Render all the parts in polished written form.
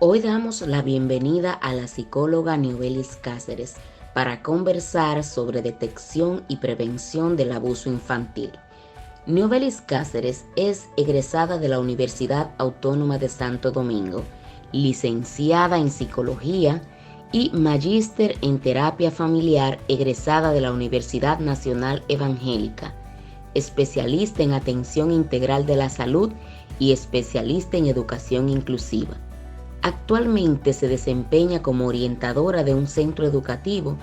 Hoy damos la bienvenida a la psicóloga Niobelis Cáceres para conversar sobre detección y prevención del abuso infantil. Niobelis Cáceres es egresada de la Universidad Autónoma de Santo Domingo, licenciada en psicología y magíster en terapia familiar egresada de la Universidad Nacional Evangélica, especialista en atención integral de la salud y especialista en educación inclusiva. Actualmente se desempeña como orientadora de un centro educativo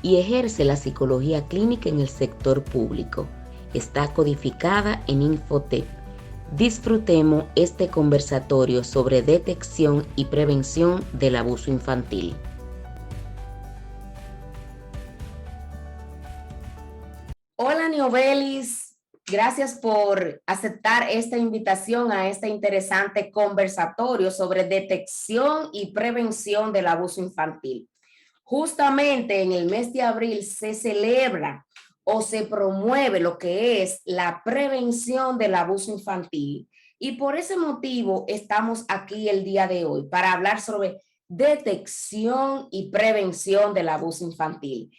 y ejerce la psicología clínica en el sector público. Está codificada en Infotep. Disfrutemos este conversatorio sobre detección y prevención del abuso infantil. Hola Niobelis, gracias por aceptar esta invitación a este interesante conversatorio sobre detección y prevención del abuso infantil. Justamente en el mes de abril se celebra o se promueve lo que es la prevención del abuso infantil y por ese motivo estamos aquí el día de hoy para hablar sobre detección y prevención del abuso infantil.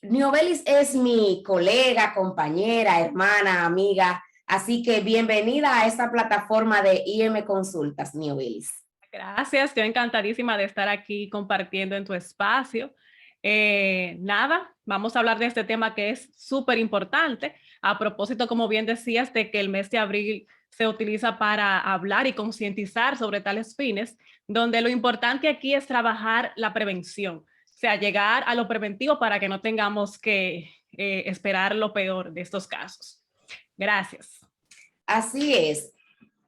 Niobelis es mi colega, compañera, hermana, amiga, así que bienvenida a esta plataforma de IM Consultas, Niobelis. Gracias, yo encantadísima de estar aquí compartiendo en tu espacio. Nada, vamos a hablar de este tema que es súper importante. A propósito, como bien decías, de que el mes de abril se utiliza para hablar y concientizar sobre tales fines, donde lo importante aquí es trabajar la prevención, o sea, llegar a lo preventivo para que no tengamos que esperar lo peor de estos casos. Gracias. Así es.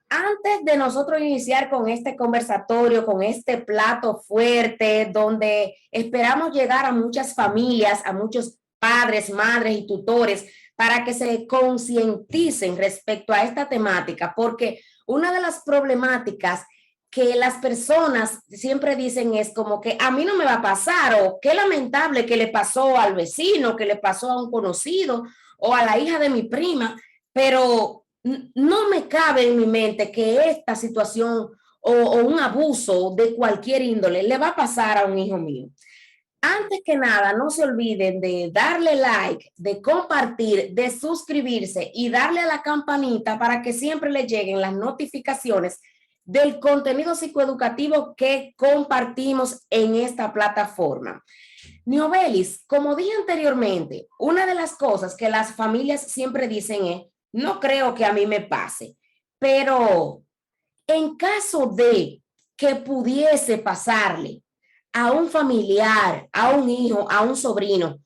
Antes de nosotros iniciar con este conversatorio, con este plato fuerte, donde esperamos llegar a muchas familias, a muchos padres, madres y tutores, para que se concienticen respecto a esta temática, porque una de las problemáticas que las personas siempre dicen es como que a mí no me va a pasar, o qué lamentable que le pasó al vecino, que le pasó a un conocido o a la hija de mi prima, pero no me cabe en mi mente que esta situación o un abuso de cualquier índole le va a pasar a un hijo mío. Antes que nada, no se olviden de darle like, de compartir, de suscribirse y darle a la campanita para que siempre le lleguen las notificaciones del contenido psicoeducativo que compartimos en esta plataforma. Niobelis, como dije anteriormente, una de las cosas que las familias siempre dicen es, no creo que a mí me pase, pero en caso de que pudiese pasarle a un familiar, a un hijo, a un sobrino,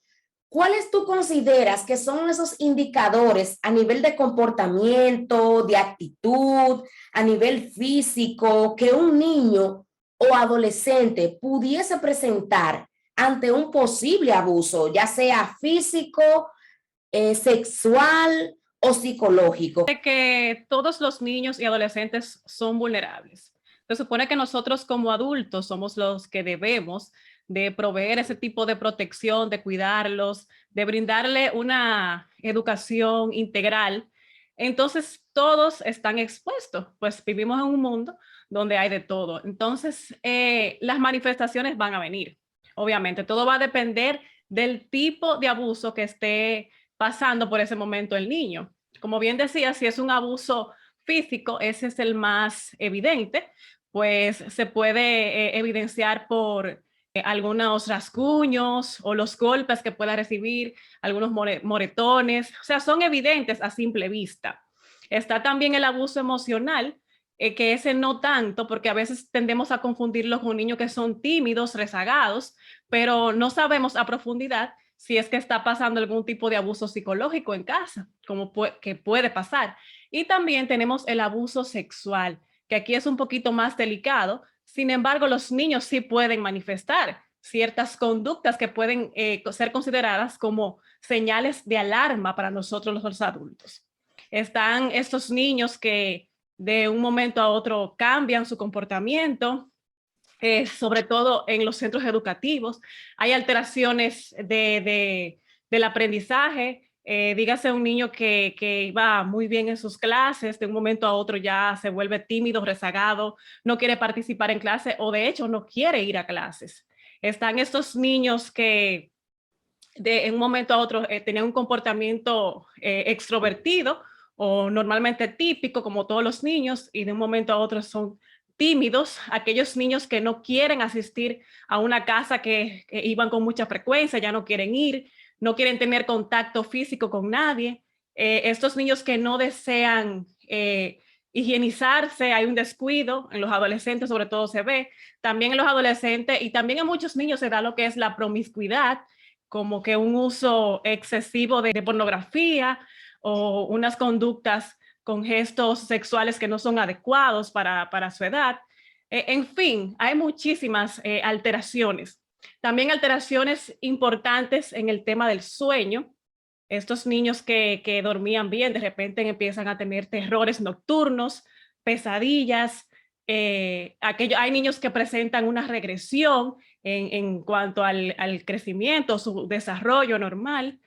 ¿cuáles tú consideras que son esos indicadores a nivel de comportamiento, de actitud, a nivel físico, que un niño o adolescente pudiese presentar ante un posible abuso, ya sea físico, sexual o psicológico? De que todos los niños y adolescentes son vulnerables. Se supone que nosotros como adultos somos los que debemos de proveer ese tipo de protección, de cuidarlos, de brindarle una educación integral. Entonces todos están expuestos, pues vivimos en un mundo donde hay de todo. Entonces las manifestaciones van a venir. Obviamente, todo va a depender del tipo de abuso que esté pasando por ese momento el niño. Como bien decía, si es un abuso físico, ese es el más evidente, pues se puede evidenciar por algunos rasguños o los golpes que pueda recibir, algunos moretones, o sea, son evidentes a simple vista. Está también el abuso emocional, que ese no tanto, porque a veces tendemos a confundirlo con niños que son tímidos, rezagados, pero no sabemos a profundidad si es que está pasando algún tipo de abuso psicológico en casa, como que puede pasar. Y también tenemos el abuso sexual, que aquí es un poquito más delicado. Sin embargo, los niños sí pueden manifestar ciertas conductas que pueden ser consideradas como señales de alarma para nosotros los adultos. Están estos niños que de un momento a otro cambian su comportamiento, sobre todo en los centros educativos. Hay alteraciones del aprendizaje, dígase un niño que iba muy bien en sus clases, de un momento a otro ya se vuelve tímido, rezagado, no quiere participar en clase o de hecho no quiere ir a clases. Están estos niños que en un momento a otro tenían un comportamiento extrovertido o normalmente típico como todos los niños y de un momento a otro son tímidos, aquellos niños que no quieren asistir a una casa que iban con mucha frecuencia, ya no quieren ir, no quieren tener contacto físico con nadie, estos niños que no desean higienizarse, hay un descuido en los adolescentes, sobre todo se ve, también en los adolescentes y también en muchos niños se da lo que es la promiscuidad, como que un uso excesivo de pornografía o unas conductas con gestos sexuales que no son adecuados para su edad. En fin, hay muchísimas alteraciones. También alteraciones importantes en el tema del sueño. Estos niños que dormían bien, de repente empiezan a tener terrores nocturnos, pesadillas. Hay niños que presentan una regresión en cuanto al crecimiento, su desarrollo normal.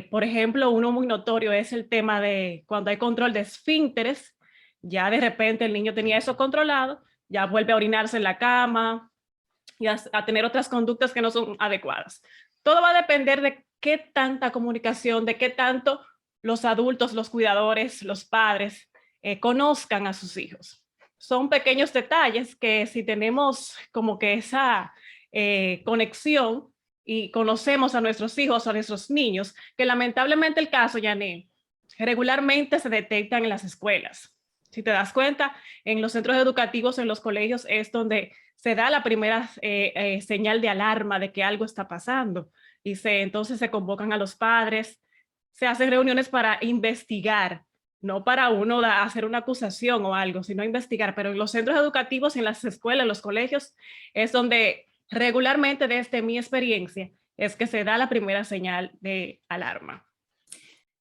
Por ejemplo, uno muy notorio es el tema de cuando hay control de esfínteres, ya de repente el niño tenía eso controlado, ya vuelve a orinarse en la cama y a tener otras conductas que no son adecuadas. Todo va a depender de qué tanta comunicación, de qué tanto los adultos, los cuidadores, los padres conozcan a sus hijos. Son pequeños detalles que si tenemos como que esa conexión y conocemos a nuestros hijos, a nuestros niños, que lamentablemente el caso, Yané, regularmente se detectan en las escuelas. Si te das cuenta, en los centros educativos, en los colegios, es donde se da la primera señal de alarma de que algo está pasando. Y entonces se convocan a los padres, se hacen reuniones para investigar, no para uno hacer una acusación o algo, sino investigar. Pero en los centros educativos, en las escuelas, en los colegios, es donde regularmente, desde mi experiencia, es que se da la primera señal de alarma.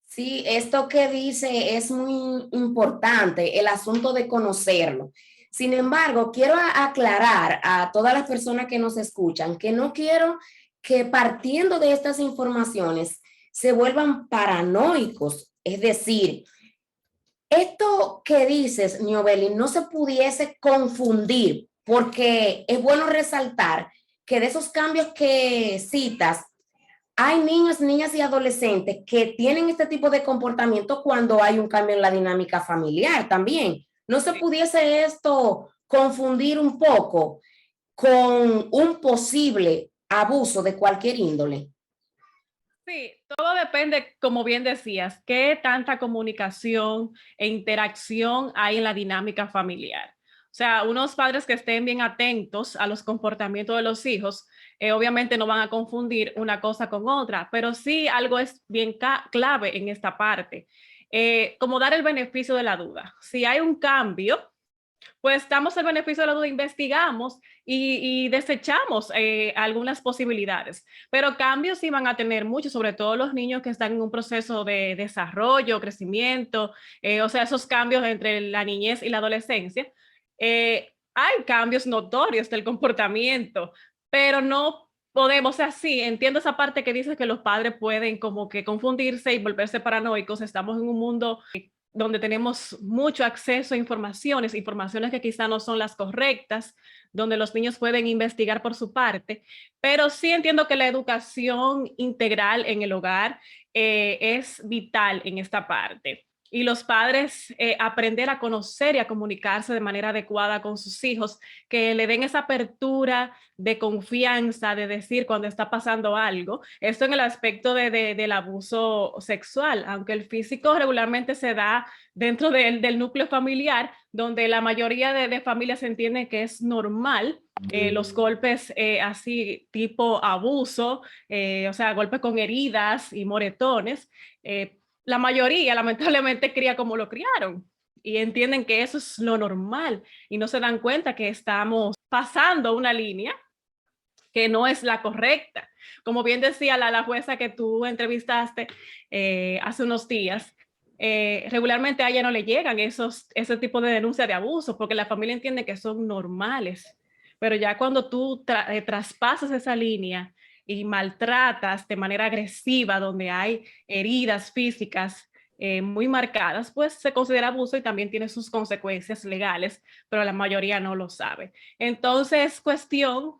Sí, esto que dice es muy importante, el asunto de conocerlo. Sin embargo, quiero aclarar a todas las personas que nos escuchan que no quiero que partiendo de estas informaciones se vuelvan paranoicos. Es decir, esto que dices, Niobeli, no se pudiese confundir porque es bueno resaltar que de esos cambios que citas, hay niños, niñas y adolescentes que tienen este tipo de comportamiento cuando hay un cambio en la dinámica familiar también. ¿No se pudiese esto confundir un poco con un posible abuso de cualquier índole? Sí, todo depende, como bien decías, qué tanta comunicación e interacción hay en la dinámica familiar. O sea, unos padres que estén bien atentos a los comportamientos de los hijos, obviamente no van a confundir una cosa con otra, pero sí algo es bien clave en esta parte, como dar el beneficio de la duda. Si hay un cambio, pues damos el beneficio de la duda, investigamos y desechamos algunas posibilidades. Pero cambios sí van a tener muchos, sobre todo los niños que están en un proceso de desarrollo, crecimiento, o sea, esos cambios entre la niñez y la adolescencia. Hay cambios notorios del comportamiento, pero no podemos, o sea, sí, entiendo esa parte que dices que los padres pueden como que confundirse y volverse paranoicos. Estamos en un mundo donde tenemos mucho acceso a informaciones, informaciones que quizá no son las correctas, donde los niños pueden investigar por su parte, pero sí entiendo que la educación integral en el hogar es vital en esta parte. Y los padres aprender a conocer y a comunicarse de manera adecuada con sus hijos, que le den esa apertura de confianza, de decir cuando está pasando algo. Esto en el aspecto del abuso sexual, aunque el físico regularmente se da dentro del núcleo familiar, donde la mayoría de familias entienden que es normal los golpes así tipo abuso, o sea, golpes con heridas y moretones. La mayoría lamentablemente cría como lo criaron y entienden que eso es lo normal y no se dan cuenta que estamos pasando una línea que no es la correcta. Como bien decía la jueza que tú entrevistaste hace unos días, regularmente a ella no le llegan ese tipo de denuncias de abuso porque la familia entiende que son normales. Pero ya cuando tú traspasas esa línea y maltratas de manera agresiva, donde hay heridas físicas muy marcadas, pues se considera abuso y también tiene sus consecuencias legales, pero la mayoría no lo sabe. Entonces, cuestión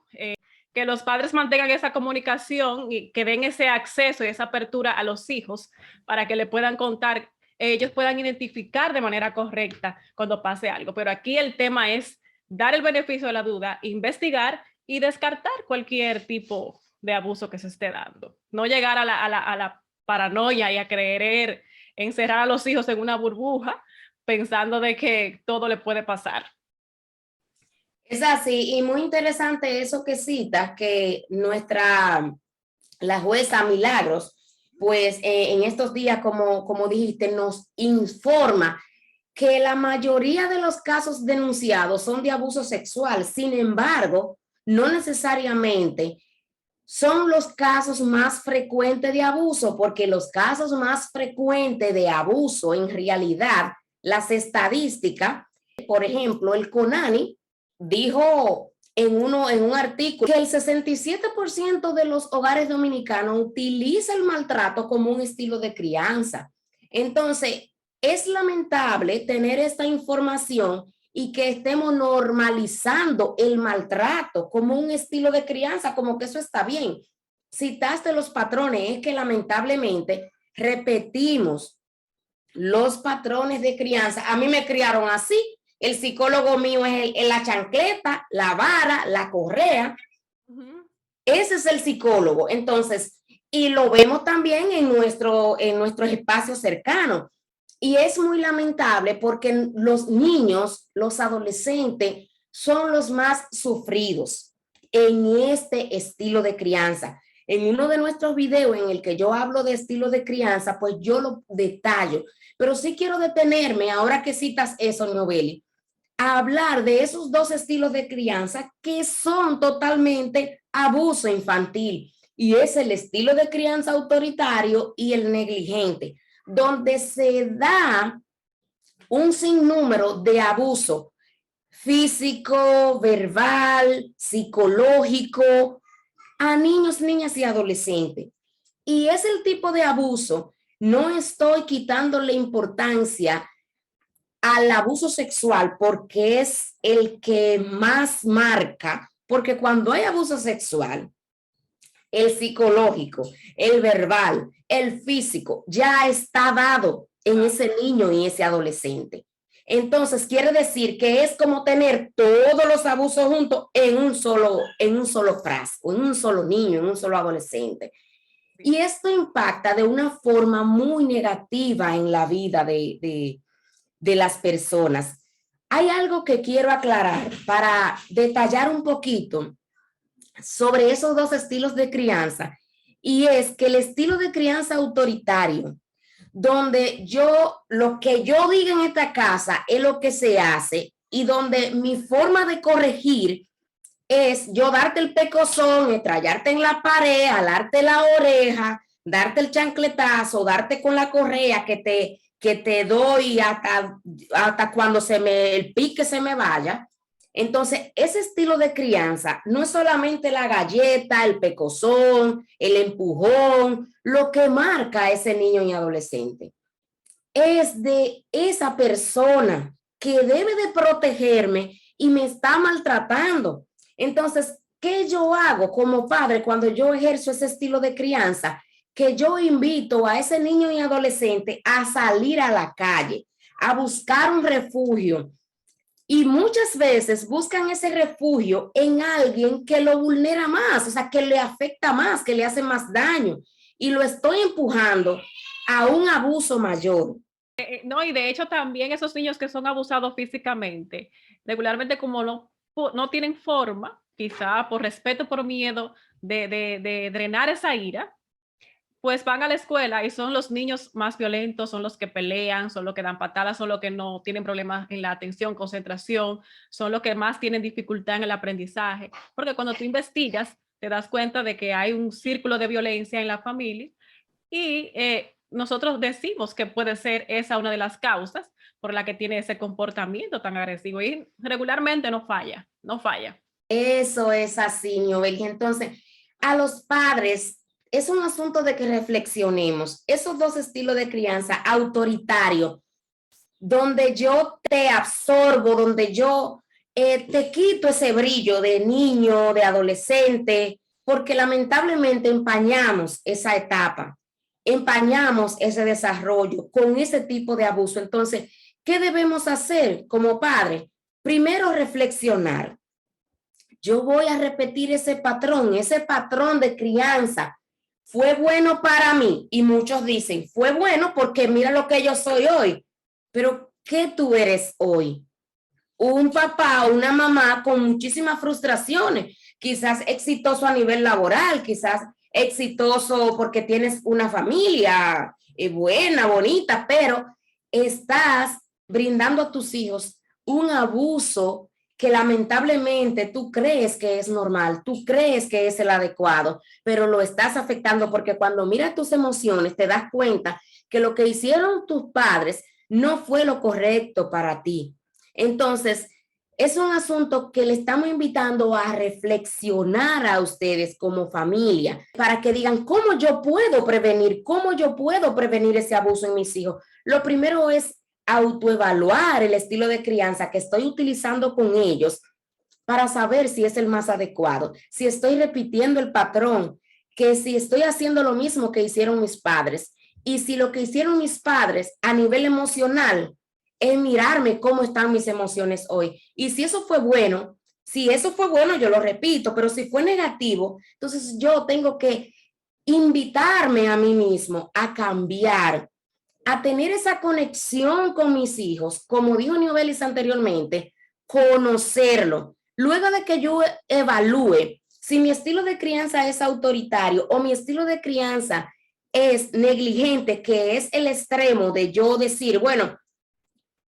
que los padres mantengan esa comunicación y que den ese acceso y esa apertura a los hijos para que le puedan contar, ellos puedan identificar de manera correcta cuando pase algo. Pero aquí el tema es dar el beneficio de la duda, investigar y descartar cualquier tipo de abuso que se esté dando. No llegar a la paranoia y a creer encerrar a los hijos en una burbuja pensando de que todo le puede pasar. Es así, y muy interesante eso que citas, que la jueza Milagros, pues en estos días, como dijiste, nos informa que la mayoría de los casos denunciados son de abuso sexual. Sin embargo, no necesariamente son los casos más frecuentes de abuso, porque los casos más frecuentes de abuso, en realidad, las estadísticas, por ejemplo, el CONANI dijo en un artículo que el 67% de los hogares dominicanos utiliza el maltrato como un estilo de crianza. Entonces, es lamentable tener esta información y que estemos normalizando el maltrato como un estilo de crianza, como que eso está bien. Citaste los patrones, es que lamentablemente repetimos los patrones de crianza. A mí me criaron así. El psicólogo mío es la chancleta, la vara, la correa. Ese es el psicólogo. Entonces, y lo vemos también en nuestros espacios cercanos. Y es muy lamentable porque los niños, los adolescentes, son los más sufridos en este estilo de crianza. En uno de nuestros videos en el que yo hablo de estilo de crianza, pues yo lo detallo. Pero sí quiero detenerme, ahora que citas eso, Novelli, a hablar de esos dos estilos de crianza que son totalmente abuso infantil. Y es el estilo de crianza autoritario y el negligente, donde se da un sinnúmero de abuso físico, verbal, psicológico a niños, niñas y adolescentes. Y es el tipo de abuso, no estoy quitándole importancia al abuso sexual porque es el que más marca, porque cuando hay abuso sexual, el psicológico, el verbal, el físico, ya está dado en ese niño y ese adolescente. Entonces, quiere decir que es como tener todos los abusos juntos en un solo frasco, en un solo niño, en un solo adolescente. Y esto impacta de una forma muy negativa en la vida de las personas. Hay algo que quiero aclarar para detallar un poquito sobre esos dos estilos de crianza, y es que el estilo de crianza autoritario, donde lo que yo diga en esta casa es lo que se hace, y donde mi forma de corregir es yo darte el pecozón, estrellarte en la pared, jalarte la oreja, darte el chancletazo, darte con la correa que te doy hasta cuando el pique se me vaya. Entonces, ese estilo de crianza no es solamente la galleta, el pecozón, el empujón, lo que marca a ese niño y adolescente. Es de esa persona que debe de protegerme y me está maltratando. Entonces, ¿qué yo hago como padre cuando yo ejerzo ese estilo de crianza? Que yo invito a ese niño y adolescente a salir a la calle, a buscar un refugio. Y muchas veces buscan ese refugio en alguien que lo vulnera más, o sea, que le afecta más, que le hace más daño. Y lo estoy empujando a un abuso mayor. No, y de hecho también esos niños que son abusados físicamente, regularmente como no tienen forma, quizá por respeto, por miedo de drenar esa ira, pues van a la escuela y son los niños más violentos, son los que pelean, son los que dan patadas, son los que no tienen problemas en la atención, concentración, son los que más tienen dificultad en el aprendizaje, porque cuando tú investigas te das cuenta de que hay un círculo de violencia en la familia y nosotros decimos que puede ser esa una de las causas por la que tiene ese comportamiento tan agresivo y regularmente no falla, no falla. Eso es así, Ñobel. Y entonces, a los padres es un asunto de que reflexionemos. Esos dos estilos de crianza, autoritario, donde yo te absorbo, donde yo te quito ese brillo de niño, de adolescente, porque lamentablemente empañamos esa etapa, empañamos ese desarrollo con ese tipo de abuso. Entonces, ¿qué debemos hacer como padres? Primero, reflexionar. Yo voy a repetir ese patrón de crianza. Fue bueno para mí, y muchos dicen, fue bueno porque mira lo que yo soy hoy. Pero, ¿qué tú eres hoy? Un papá o una mamá con muchísimas frustraciones, quizás exitoso a nivel laboral, quizás exitoso porque tienes una familia buena, bonita, pero estás brindando a tus hijos un abuso que lamentablemente tú crees que es normal, tú crees que es el adecuado, pero lo estás afectando porque cuando miras tus emociones te das cuenta que lo que hicieron tus padres no fue lo correcto para ti. Entonces, es un asunto que le estamos invitando a reflexionar a ustedes como familia para que digan cómo yo puedo prevenir ese abuso en mis hijos. Lo primero es autoevaluar el estilo de crianza que estoy utilizando con ellos para saber si es el más adecuado, si estoy repitiendo el patrón, que si estoy haciendo lo mismo que hicieron mis padres y si lo que hicieron mis padres a nivel emocional es mirarme cómo están mis emociones hoy. Y si eso fue bueno, yo lo repito, pero si fue negativo, entonces yo tengo que invitarme a mí mismo a cambiar, a tener esa conexión con mis hijos, como dijo Niobelis anteriormente, conocerlo. Luego de que yo evalúe si mi estilo de crianza es autoritario o mi estilo de crianza es negligente, que es el extremo de yo decir, bueno,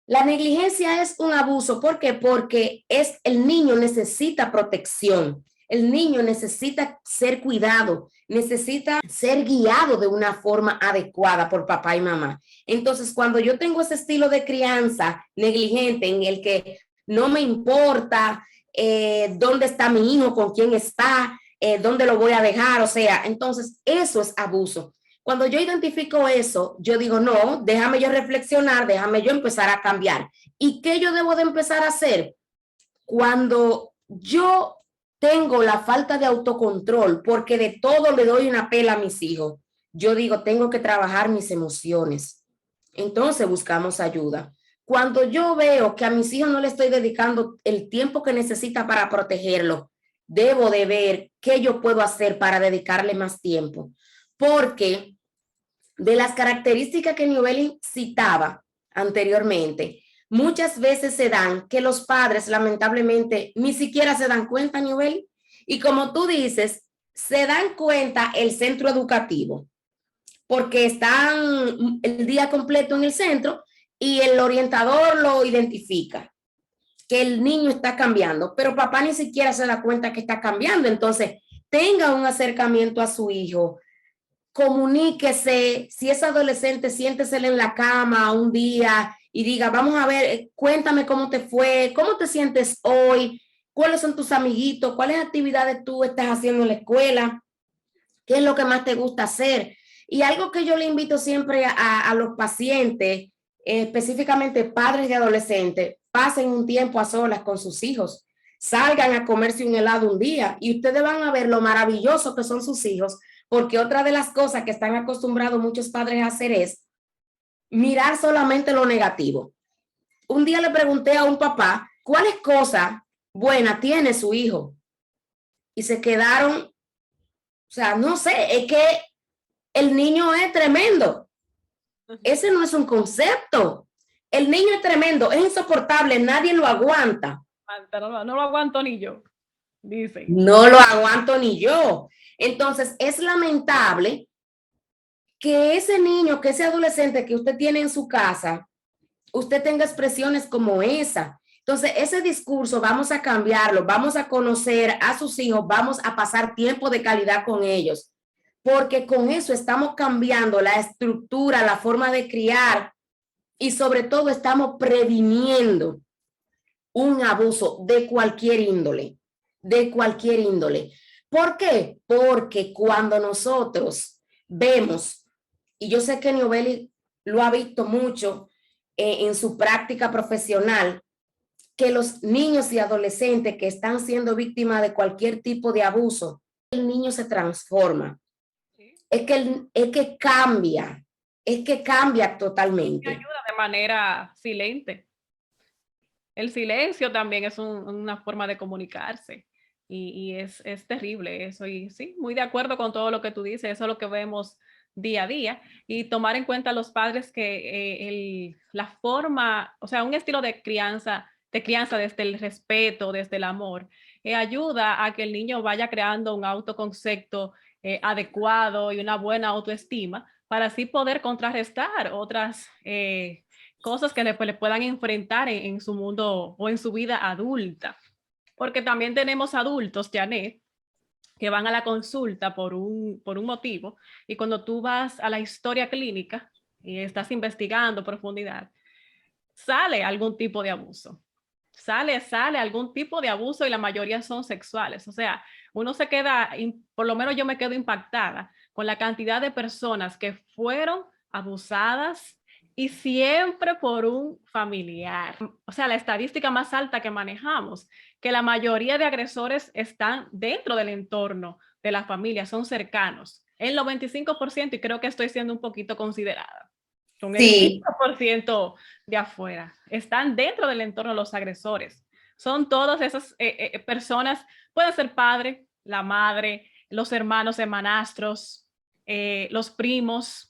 la negligencia es un abuso. ¿Por qué? Porque el niño necesita protección, el niño necesita ser cuidado, necesita ser guiado de una forma adecuada por papá y mamá. Entonces, cuando yo tengo ese estilo de crianza negligente en el que no me importa dónde está mi hijo, con quién está, dónde lo voy a dejar, o sea, entonces eso es abuso. Cuando yo identifico eso, yo digo, no, déjame yo reflexionar, déjame yo empezar a cambiar. ¿Y qué yo debo de empezar a hacer? Cuando yo tengo la falta de autocontrol, porque de todo le doy una pela a mis hijos, yo digo, tengo que trabajar mis emociones. Entonces buscamos ayuda. Cuando yo veo que a mis hijos no le estoy dedicando el tiempo que necesita para protegerlos, debo de ver qué yo puedo hacer para dedicarle más tiempo. Porque de las características que Niobelis citaba anteriormente, muchas veces se dan que los padres lamentablemente ni siquiera se dan cuenta, Niobelis, y como tú dices, se dan cuenta el centro educativo, porque están el día completo en el centro y el orientador lo identifica, que el niño está cambiando, pero papá ni siquiera se da cuenta que está cambiando. Entonces, tenga un acercamiento a su hijo, comuníquese, si es adolescente, siéntesele en la cama un día y diga, vamos a ver, cuéntame cómo te fue, cómo te sientes hoy, cuáles son tus amiguitos, cuáles actividades tú estás haciendo en la escuela, qué es lo que más te gusta hacer. Y algo que yo le invito siempre a los pacientes, específicamente padres de adolescentes, pasen un tiempo a solas con sus hijos, salgan a comerse un helado un día y ustedes van a ver lo maravilloso que son sus hijos, porque otra de las cosas que están acostumbrados muchos padres a hacer es mirar solamente lo negativo. Un día le pregunté a un papá, ¿cuáles cosas buenas tiene su hijo? Y se quedaron, o sea, no sé, es que el niño es tremendo. Ese no es un concepto. El niño es tremendo, es insoportable, nadie lo aguanta. No lo aguanto ni yo, dicen. No lo aguanto ni yo. Entonces, es lamentable que ese niño, que ese adolescente que usted tiene en su casa, usted tenga expresiones como esa. Entonces, ese discurso vamos a cambiarlo, vamos a conocer a sus hijos, vamos a pasar tiempo de calidad con ellos, porque con eso estamos cambiando la estructura, la forma de criar y sobre todo estamos previniendo un abuso de cualquier índole, de cualquier índole. ¿Por qué? Porque cuando nosotros vemos, y yo sé que Niobeli lo ha visto mucho en su práctica profesional, que los niños y adolescentes que están siendo víctimas de cualquier tipo de abuso, el niño se transforma, Sí. es que cambia Y totalmente. ayuda de manera silente. El silencio también es una forma de comunicarse y es terrible eso. Y sí, muy de acuerdo con todo lo que tú dices, eso es lo que vemos día a día y tomar en cuenta a los padres que la forma, o sea, un estilo de crianza desde el respeto, desde el amor, ayuda a que el niño vaya creando un autoconcepto adecuado y una buena autoestima para así poder contrarrestar otras cosas que le puedan enfrentar en su mundo o en su vida adulta. Porque también tenemos adultos, Janet, que van a la consulta por un motivo y cuando tú vas a la historia clínica y estás investigando profundidad, sale algún tipo de abuso. Sale algún tipo de abuso y la mayoría son sexuales. O sea, uno se queda, por lo menos yo me quedo impactada con la cantidad de personas que fueron abusadas y siempre por un familiar. O sea, la estadística más alta que manejamos, que la mayoría de agresores están dentro del entorno de la familia, son cercanos. El 95% y creo que estoy siendo un poquito considerada con el Sí, 5% de afuera. Están dentro del entorno de los agresores. Son todas esas personas, puede ser padre, la madre, los hermanos hermanastros, los primos,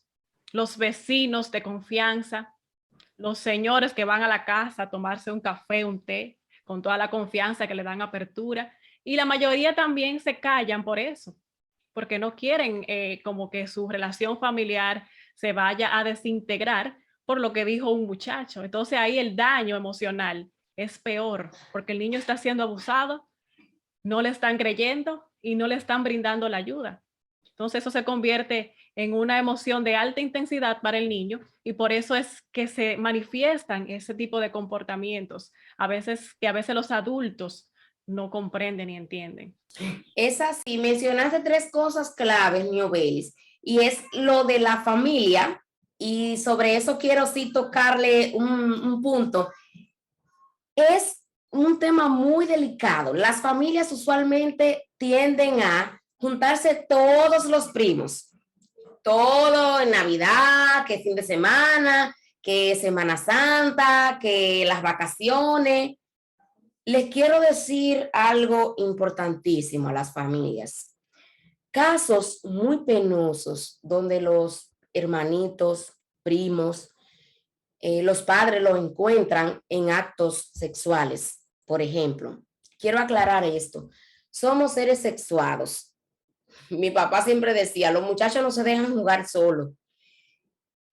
los vecinos de confianza, los señores que van a la casa a tomarse un café, un té, con toda la confianza que le dan apertura. Y la mayoría también se callan por eso, porque no quieren como que su relación familiar se vaya a desintegrar por lo que dijo un muchacho. Entonces ahí el daño emocional es peor, porque el niño está siendo abusado, no le están creyendo y no le están brindando la ayuda. Entonces eso se convierte en una emoción de alta intensidad para el niño y por eso es que se manifiestan ese tipo de comportamientos, a veces los adultos no comprenden ni entienden. es así. Mencionaste tres cosas claves, Niobelis, y es lo de la familia, y sobre eso quiero sí tocarle un punto. Es un tema muy delicado. Las familias usualmente tienden a juntarse todos los primos, todo en Navidad, que fin de semana, que Semana Santa, que las vacaciones. Les quiero decir algo importantísimo a las familias. Casos muy penosos donde los hermanitos, primos, los padres lo encuentran en actos sexuales, por ejemplo. Quiero aclarar esto. Somos seres sexuados. Mi papá siempre decía, los muchachos no se dejan jugar solos.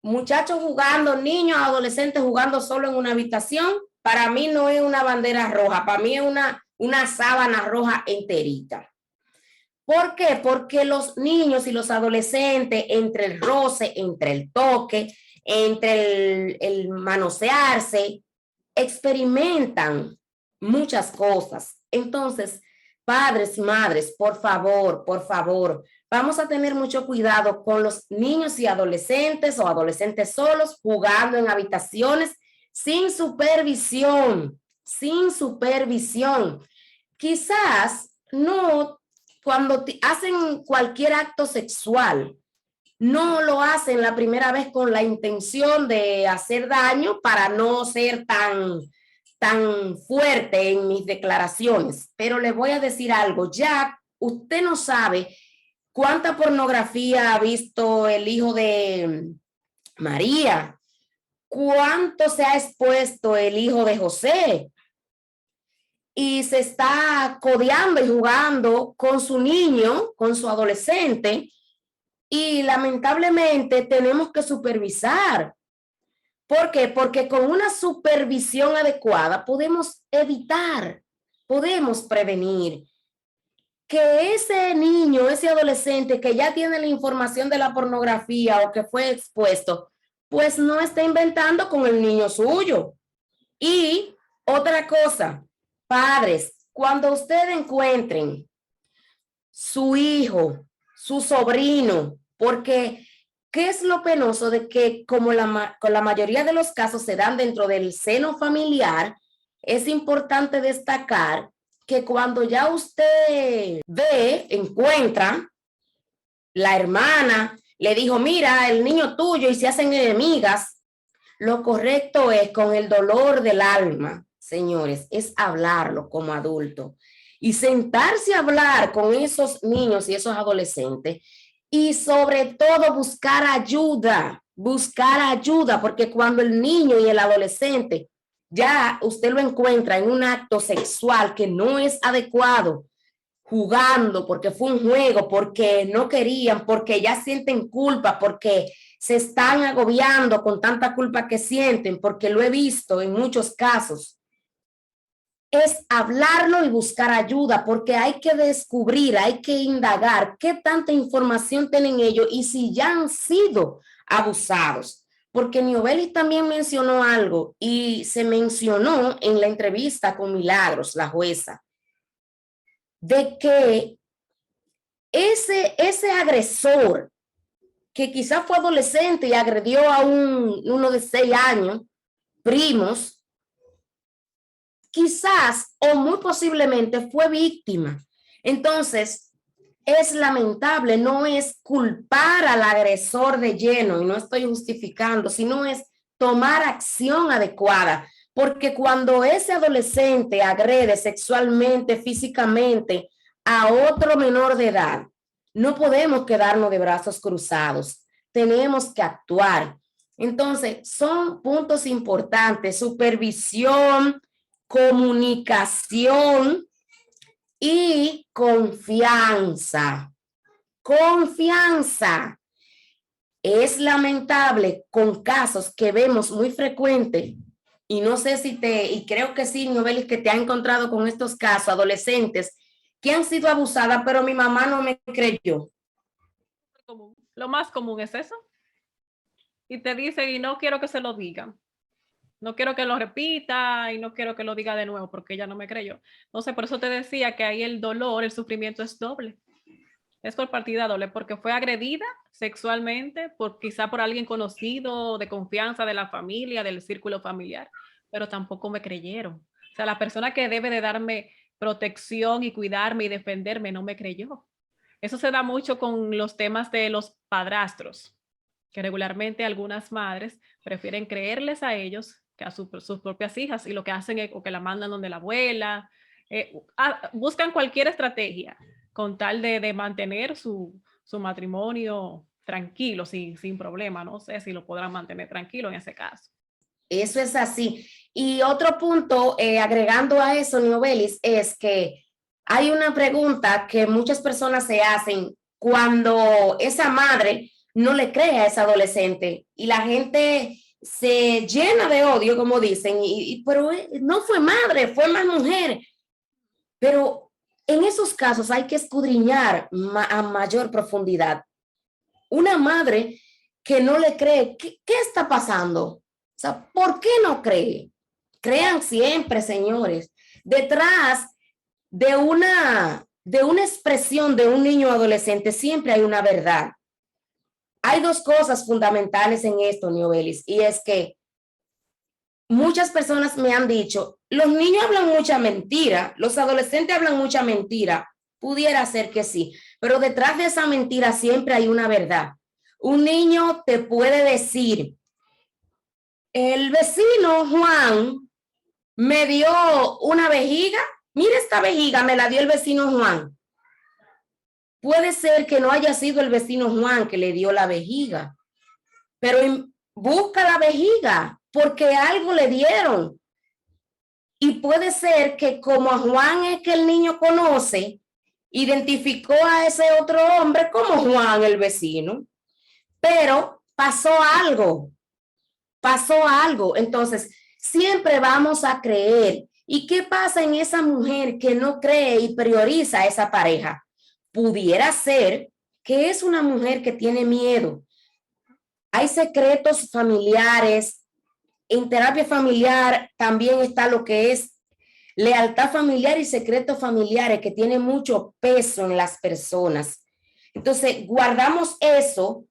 Muchachos jugando, niños, adolescentes jugando solo en una habitación, para mí no es una bandera roja, para mí es una sábana roja enterita. ¿Por qué? Porque los niños y los adolescentes, entre el roce, entre el toque, entre el manosearse, experimentan muchas cosas. Entonces, padres y madres, por favor, vamos a tener mucho cuidado con los niños y adolescentes o adolescentes solos jugando en habitaciones sin supervisión, sin supervisión. Quizás no, cuando hacen cualquier acto sexual, no lo hacen la primera vez con la intención de hacer daño para no ser tan fuerte en mis declaraciones. Pero le voy a decir algo, ya usted no sabe cuánta pornografía ha visto el hijo de María, cuánto se ha expuesto el hijo de José y se está codeando y jugando con su niño, con su adolescente, y lamentablemente tenemos que supervisar. ¿Por qué? Porque con una supervisión adecuada podemos evitar, podemos prevenir que ese niño, ese adolescente que ya tiene la información de la pornografía o que fue expuesto, pues no está inventando con el niño suyo. Y otra cosa, padres, cuando ustedes encuentren su hijo, su sobrino, porque ¿qué es lo penoso de que como con la mayoría de los casos se dan dentro del seno familiar? Es importante destacar que cuando ya usted encuentra, la hermana le dijo, mira, el niño tuyo, y se hacen enemigas, lo correcto es con el dolor del alma, señores, es hablarlo como adulto y sentarse a hablar con esos niños y esos adolescentes y sobre todo buscar ayuda, porque cuando el niño y el adolescente ya usted lo encuentra en un acto sexual que no es adecuado, jugando porque fue un juego, porque no querían, porque ya sienten culpa, porque se están agobiando con tanta culpa que sienten, porque lo he visto en muchos casos, es hablarlo y buscar ayuda, porque hay que descubrir, hay que indagar qué tanta información tienen ellos y si ya han sido abusados. Porque Niobelis también mencionó algo y se mencionó en la entrevista con Milagros, la jueza, de que ese agresor que quizás fue adolescente y agredió a uno de 6 años, primos, quizás o muy posiblemente fue víctima. Entonces, es lamentable, no es culpar al agresor de lleno, y no estoy justificando, sino es tomar acción adecuada, porque cuando ese adolescente agrede sexualmente, físicamente a otro menor de edad, no podemos quedarnos de brazos cruzados, tenemos que actuar. Entonces, son puntos importantes: supervisión, comunicación y confianza. Confianza. Es lamentable con casos que vemos muy frecuentes, y no sé si y creo que sí, Novelis, que te ha encontrado con estos casos, adolescentes que han sido abusadas, pero mi mamá no me creyó. Lo más común es eso. Y te dicen, y no quiero que se lo digan. No quiero que lo repita y no quiero que lo diga de nuevo porque ella no me creyó. Entonces, por eso te decía que ahí el dolor, el sufrimiento es doble. Es por partida doble, porque fue agredida sexualmente, quizá por alguien conocido, de confianza de la familia, del círculo familiar, pero tampoco me creyeron. O sea, la persona que debe de darme protección y cuidarme y defenderme no me creyó. Eso se da mucho con los temas de los padrastros, que regularmente algunas madres prefieren creerles a ellos que a sus propias hijas, y lo que hacen es o que la mandan donde la abuela, buscan cualquier estrategia con tal de mantener su matrimonio tranquilo, sin problema. No sé si lo podrán mantener tranquilo en ese caso. Eso es así. Y otro punto, agregando a eso, Niobelis, es que hay una pregunta que muchas personas se hacen cuando esa madre no le cree a esa adolescente y la gente se llena de odio, como dicen, pero no fue madre, fue más mujer. Pero en esos casos hay que escudriñar a mayor profundidad. Una madre que no le cree, ¿qué está pasando? O sea, ¿por qué no cree? Crean siempre, señores. Detrás de una expresión de un niño adolescente siempre hay una verdad. Hay dos cosas fundamentales en esto, Niobelis, y es que muchas personas me han dicho, los niños hablan mucha mentira, los adolescentes hablan mucha mentira. Pudiera ser que sí, pero detrás de esa mentira siempre hay una verdad. Un niño te puede decir, el vecino Juan me dio una vejiga, mira esta vejiga, me la dio el vecino Juan. Puede ser que no haya sido el vecino Juan que le dio la vejiga, pero busca la vejiga porque algo le dieron. Y puede ser que como a Juan es que el niño conoce, identificó a ese otro hombre como Juan, el vecino, pero pasó algo. Entonces, siempre vamos a creer. ¿Y qué pasa en esa mujer que no cree y prioriza a esa pareja? Pudiera ser que es una mujer que tiene miedo. Hay secretos familiares. En terapia familiar también está lo que es lealtad familiar y secretos familiares que tienen mucho peso en las personas. Entonces, guardamos eso,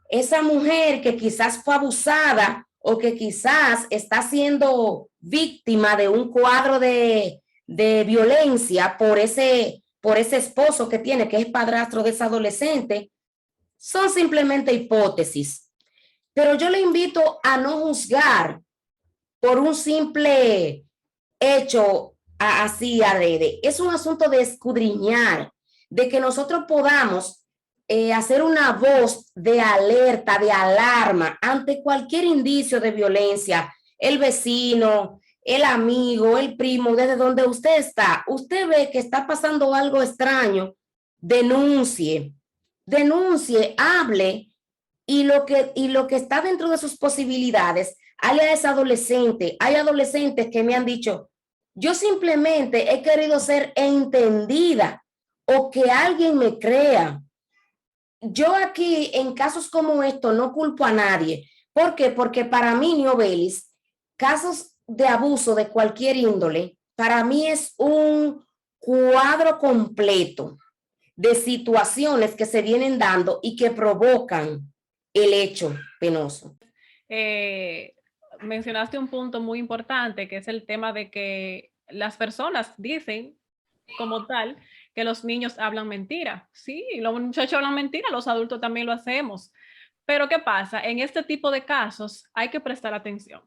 esa mujer que quizás fue abusada o que quizás está siendo víctima de un cuadro de violencia por ese esposo que tiene, que es padrastro de esa adolescente, son simplemente hipótesis. Pero yo le invito a no juzgar por un simple hecho así adrede. Es un asunto de escudriñar, de que nosotros podamos hacer una voz de alerta, de alarma ante cualquier indicio de violencia. El vecino, el amigo, el primo, desde donde usted está, usted ve que está pasando algo extraño, denuncie, hable, y lo que está dentro de sus posibilidades, hable a ese adolescente. Hay adolescentes que me han dicho, yo simplemente he querido ser entendida o que alguien me crea. Yo aquí, en casos como estos, no culpo a nadie. ¿Por qué? Porque para mí, Niobelis, casos de abuso de cualquier índole, para mí es un cuadro completo de situaciones que se vienen dando y que provocan el hecho penoso. Mencionaste un punto muy importante, que es el tema de que las personas dicen como tal que los niños hablan mentira. Sí, los muchachos hablan mentira, los adultos también lo hacemos. Pero ¿qué pasa? En este tipo de casos hay que prestar atención.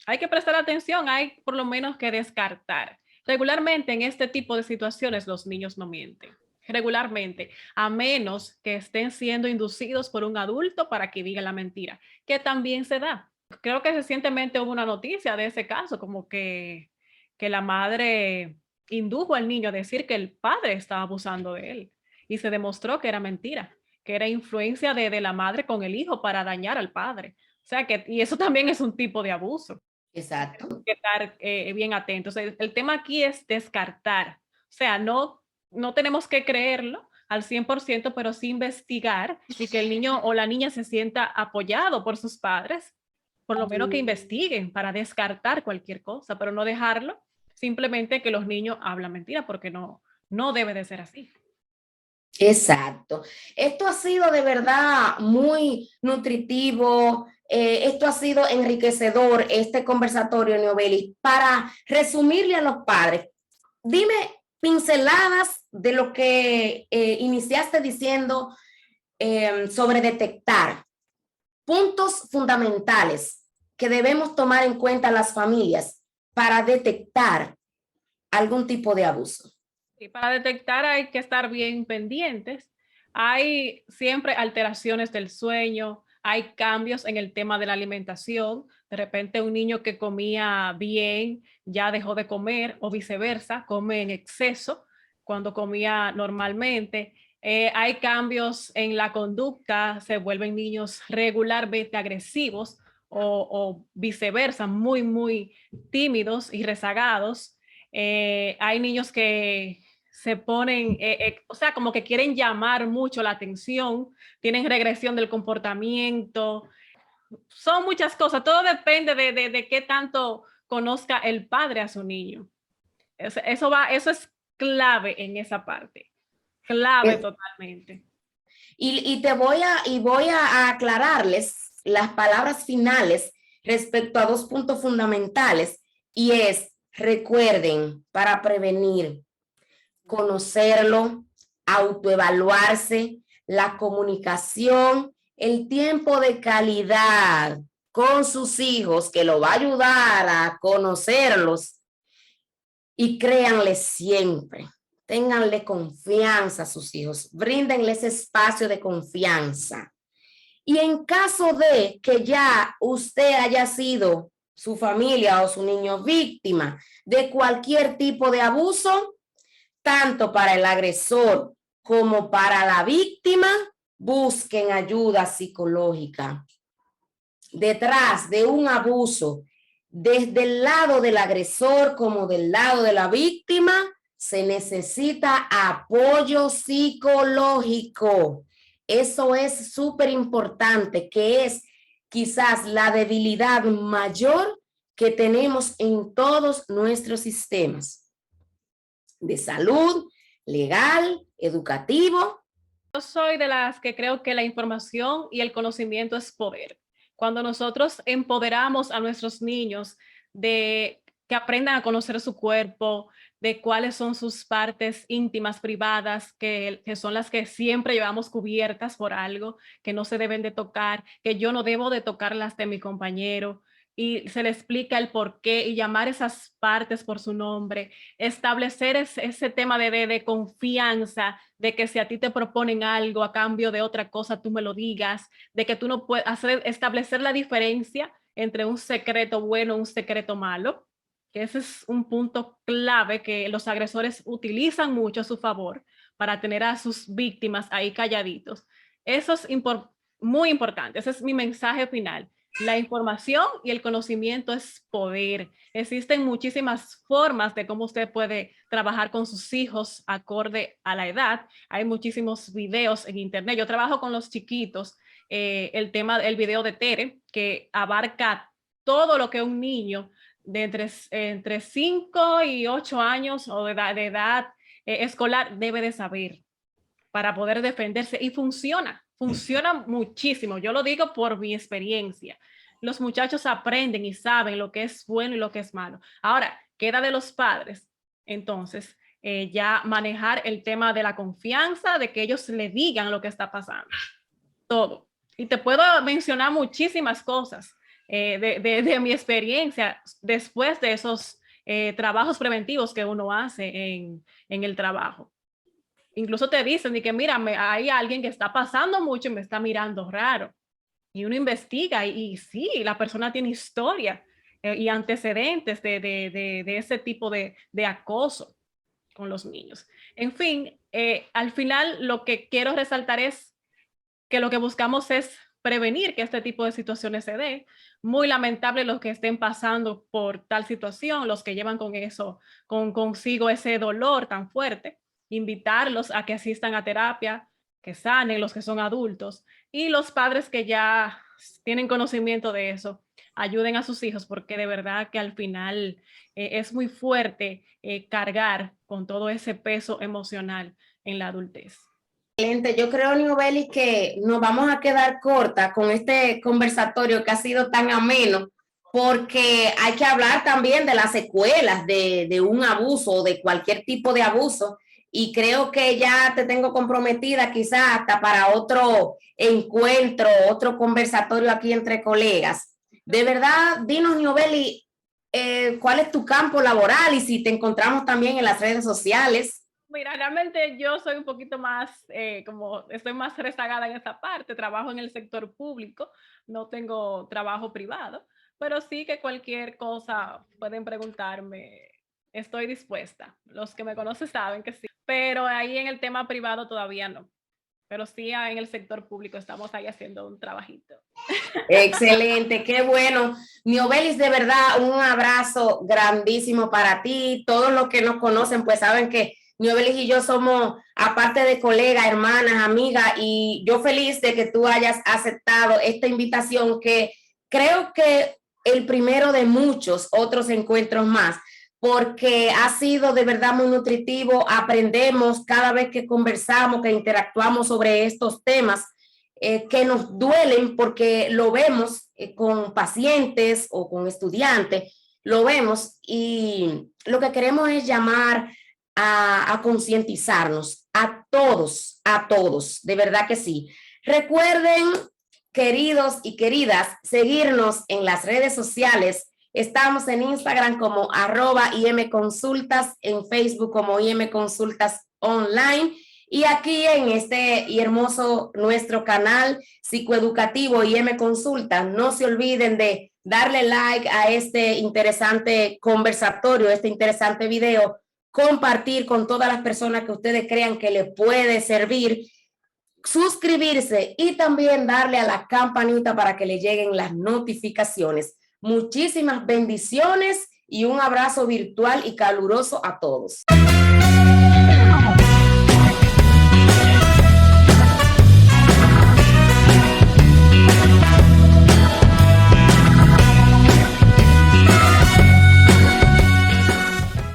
Hay que prestar atención, hay por lo menos que descartar. Regularmente en este tipo de situaciones los niños no mienten. Regularmente, a menos que estén siendo inducidos por un adulto para que diga la mentira, que también se da. Creo que recientemente hubo una noticia de ese caso, como que la madre indujo al niño a decir que el padre estaba abusando de él y se demostró que era mentira, que era influencia de la madre con el hijo para dañar al padre. O sea que, y eso también es un tipo de abuso. Exacto. Tenemos que estar bien atentos. El tema aquí es descartar. O sea, no tenemos que creerlo al 100%, pero sí investigar y que el niño o la niña se sienta apoyado por sus padres, por lo menos que investiguen para descartar cualquier cosa, pero no dejarlo simplemente que los niños hablan mentira, porque no debe de ser así. Exacto. Esto ha sido de verdad muy nutritivo. Esto ha sido enriquecedor, este conversatorio, Niobelis. Para resumirle a los padres, dime pinceladas de lo que iniciaste diciendo sobre detectar puntos fundamentales que debemos tomar en cuenta las familias para detectar algún tipo de abuso. Y para detectar hay que estar bien pendientes. Hay siempre alteraciones del sueño, hay cambios en el tema de la alimentación. De repente un niño que comía bien ya dejó de comer o viceversa, come en exceso cuando comía normalmente. Hay cambios en la conducta, se vuelven niños regularmente agresivos o viceversa, muy, muy tímidos y rezagados. Hay niños que se ponen, o sea, como que quieren llamar mucho la atención, tienen regresión del comportamiento, son muchas cosas, todo depende de qué tanto conozca el padre a su niño. Eso es clave en esa parte, clave totalmente. Y voy a aclararles las palabras finales respecto a dos puntos fundamentales, y es, recuerden, para prevenir, conocerlo, autoevaluarse, la comunicación, el tiempo de calidad con sus hijos, que lo va a ayudar a conocerlos, y créanle siempre, ténganle confianza a sus hijos, bríndenle ese espacio de confianza. Y en caso de que ya usted haya sido, su familia o su niño, víctima de cualquier tipo de abuso, tanto para el agresor como para la víctima, busquen ayuda psicológica. Detrás de un abuso, desde el lado del agresor como del lado de la víctima, se necesita apoyo psicológico. Eso es súper importante, que es quizás la debilidad mayor que tenemos en todos nuestros sistemas. de salud, legal, educativo. Yo soy de las que creo que la información y el conocimiento es poder. Cuando nosotros empoderamos a nuestros niños de que aprendan a conocer su cuerpo, de cuáles son sus partes íntimas, privadas, que son las que siempre llevamos cubiertas por algo, que no se deben de tocar, que yo no debo de tocar las de mi compañero, y se le explica el por qué y llamar esas partes por su nombre, establecer ese tema de confianza, de que si a ti te proponen algo a cambio de otra cosa, tú me lo digas, de que tú no puedes establecer la diferencia entre un secreto bueno y un secreto malo, que ese es un punto clave que los agresores utilizan mucho a su favor para tener a sus víctimas ahí calladitos. Eso es muy importante, ese es mi mensaje final. La información y el conocimiento es poder. Existen muchísimas formas de cómo usted puede trabajar con sus hijos acorde a la edad. Hay muchísimos videos en internet. Yo trabajo con los chiquitos. El video de Tere, que abarca todo lo que un niño de entre 5 y 8 años o de edad escolar debe de saber para poder defenderse, y funciona muchísimo. Yo lo digo por mi experiencia. Los muchachos aprenden y saben lo que es bueno y lo que es malo. Ahora, queda de los padres, entonces, ya manejar el tema de la confianza, de que ellos le digan lo que está pasando. Todo. Y te puedo mencionar muchísimas cosas de mi experiencia después de esos trabajos preventivos que uno hace en el trabajo. Incluso te dicen de que mira, hay alguien que está pasando mucho y me está mirando raro. Y uno investiga y sí, la persona tiene historia y antecedentes de ese tipo de acoso con los niños. En fin, al final lo que quiero resaltar es que lo que buscamos es prevenir que este tipo de situaciones se dé. Muy lamentable los que estén pasando por tal situación, los que llevan con eso, consigo ese dolor tan fuerte, invitarlos a que asistan a terapia, que sanen los que son adultos, y los padres que ya tienen conocimiento de eso, ayuden a sus hijos, porque de verdad que al final es muy fuerte cargar con todo ese peso emocional en la adultez. Excelente. Yo creo, Niobeli, que nos vamos a quedar corta con este conversatorio que ha sido tan ameno, porque hay que hablar también de las secuelas de un abuso o de cualquier tipo de abuso, y creo que ya te tengo comprometida quizás hasta para otro encuentro, otro conversatorio aquí entre colegas. De verdad, dinos, Niobeli, ¿cuál es tu campo laboral y si te encontramos también en las redes sociales? Mira, realmente yo soy un poquito más, como estoy más rezagada en esa parte, trabajo en el sector público, no tengo trabajo privado, pero sí que cualquier cosa pueden preguntarme, estoy dispuesta. Los que me conocen saben que sí, pero ahí en el tema privado todavía no, pero sí en el sector público estamos ahí haciendo un trabajito. Excelente, qué bueno. Niobelis, de verdad, un abrazo grandísimo para ti. Todos los que nos conocen, pues saben que Niobelis y yo somos, aparte de colegas, hermanas, amigas, y yo feliz de que tú hayas aceptado esta invitación, que creo que el primero de muchos otros encuentros más, porque ha sido de verdad muy nutritivo. Aprendemos cada vez que conversamos, que interactuamos sobre estos temas. Que nos duelen porque lo vemos con pacientes o con estudiantes, lo vemos, y lo que queremos es llamar a concientizarnos a todos, de verdad que sí. Recuerden, queridos y queridas, seguirnos en las redes sociales. Estamos en Instagram como @imconsultas, en Facebook como imconsultas online, y aquí en este y hermoso nuestro canal psicoeducativo IM Consulta. No se olviden de darle like a este interesante conversatorio, este interesante video, compartir con todas las personas que ustedes crean que les puede servir, suscribirse y también darle a la campanita para que le lleguen las notificaciones. Muchísimas bendiciones y un abrazo virtual y caluroso a todos.